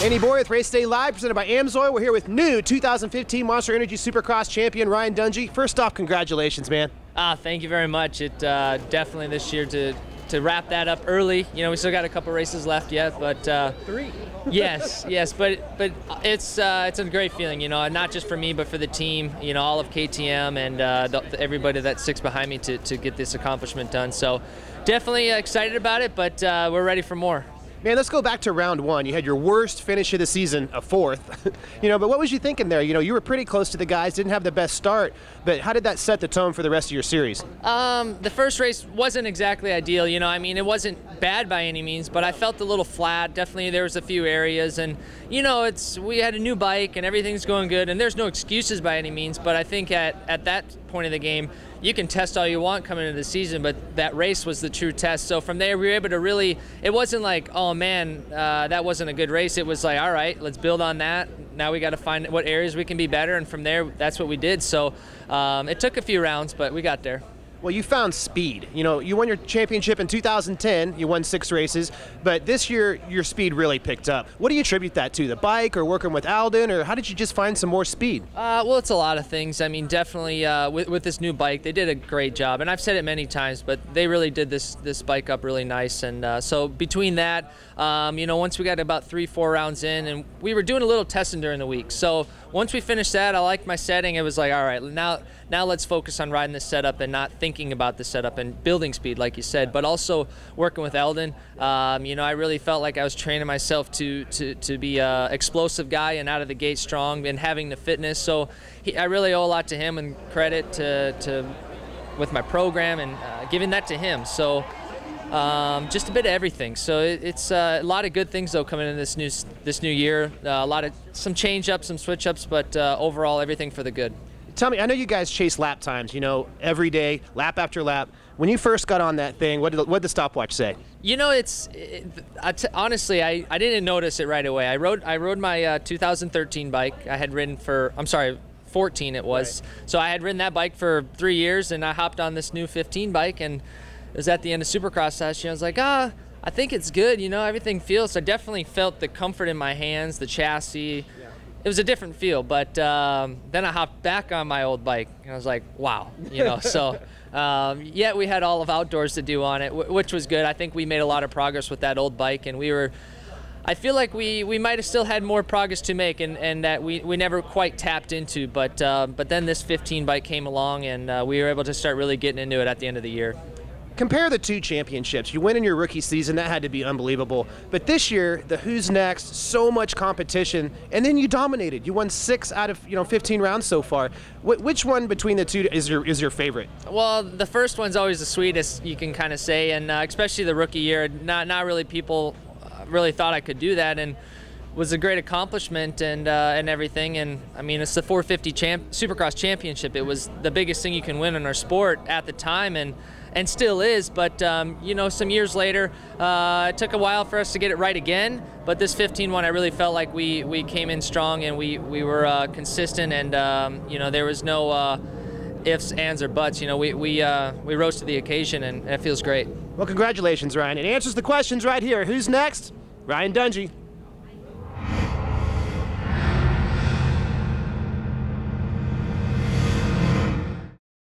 Andy Bowyer with Race Day Live, presented by Amsoil. We're here with new 2015 Monster Energy Supercross champion Ryan Dungey. First off, congratulations, man. Thank you very much. It definitely this year to wrap that up early. You know, we still got a couple races left yet, but 3. yes, but it's a great feeling. You know, not just for me, but for the team. You know, all of KTM and everybody that sticks behind me to get this accomplishment done. So definitely excited about it, but we're ready for more. Man, let's go back to round 1. You had your worst finish of the season, a 4th. You know, but what was you thinking there? You know, you were pretty close to the guys, didn't have the best start, but how did that set the tone for the rest of your series? The first race wasn't exactly ideal. You know, I mean, it wasn't bad by any means, but I felt a little flat. Definitely there was a few areas, and you know, we had a new bike and everything's going good, and there's no excuses by any means, but I think at that point of the game, you can test all you want coming into the season, but that race was the true test. So from there, we were able to really, it wasn't like, oh man, that wasn't a good race. It was like, all right, let's build on that. Now we got to find what areas we can be better, and from there, that's what we did. So it took a few rounds, but we got there. Well, you found speed. You know, you won your championship in 2010. You won 6 races, but this year your speed really picked up. What do you attribute that to? The bike, or working with Alden, or how did you just find some more speed? Well, it's a lot of things. I mean, definitely with this new bike, they did a great job, and I've said it many times, but they really did this bike up really nice. And so between that, you know, once we got about 3-4 rounds in, and we were doing a little testing during the week. So once we finished that, I liked my setting. It was like, all right, now let's focus on riding this setup and not thinking about the setup and building speed, like you said, but also working with Eldon. You know, I really felt like I was training myself to be an explosive guy and out of the gate strong and having the fitness. So I really owe a lot to him, and credit with my program and giving that to him. So just a bit of everything. So it's a lot of good things though coming in this new year. Some change ups, some switch ups, but overall everything for the good. Tell me, I know you guys chase lap times, you know, every day, lap after lap. When you first got on that thing, what did the stopwatch say? You know, honestly, I didn't notice it right away. I rode my 2013 bike. I had ridden for, 14 it was. Right. So I had ridden that bike for 3 years, and I hopped on this new 15 bike, and it was at the end of Supercross last year. I was like, I think it's good, you know, everything feels. So I definitely felt the comfort in my hands, the chassis. Yeah. It was a different feel, but then I hopped back on my old bike, and I was like, wow, you know. So yeah, we had all of outdoors to do on it, which was good. I think we made a lot of progress with that old bike, and I feel like we might have still had more progress to make, and that we never quite tapped into, but then this 15 bike came along, and we were able to start really getting into it at the end of the year. Compare the 2 championships. You win in your rookie season, that had to be unbelievable. But this year, the who's next, so much competition, and then you dominated. You won 6 out of 15 rounds so far. Which one between the 2 is your favorite? Well, the first one's always the sweetest, you can kind of say, and especially the rookie year. Not really people really thought I could do that, and was a great accomplishment and everything. And I mean, it's the 450 Supercross Championship. It was the biggest thing you can win in our sport at the time, and still is, but you know, some years later, it took a while for us to get it right again, but this 15 one, I really felt like we came in strong, and we were consistent, and you know, there was no ifs, ands, or buts. You know, we rose to the occasion, and it feels great. Well, congratulations, Ryan. It answers the questions right here. Who's next? Ryan Dungey.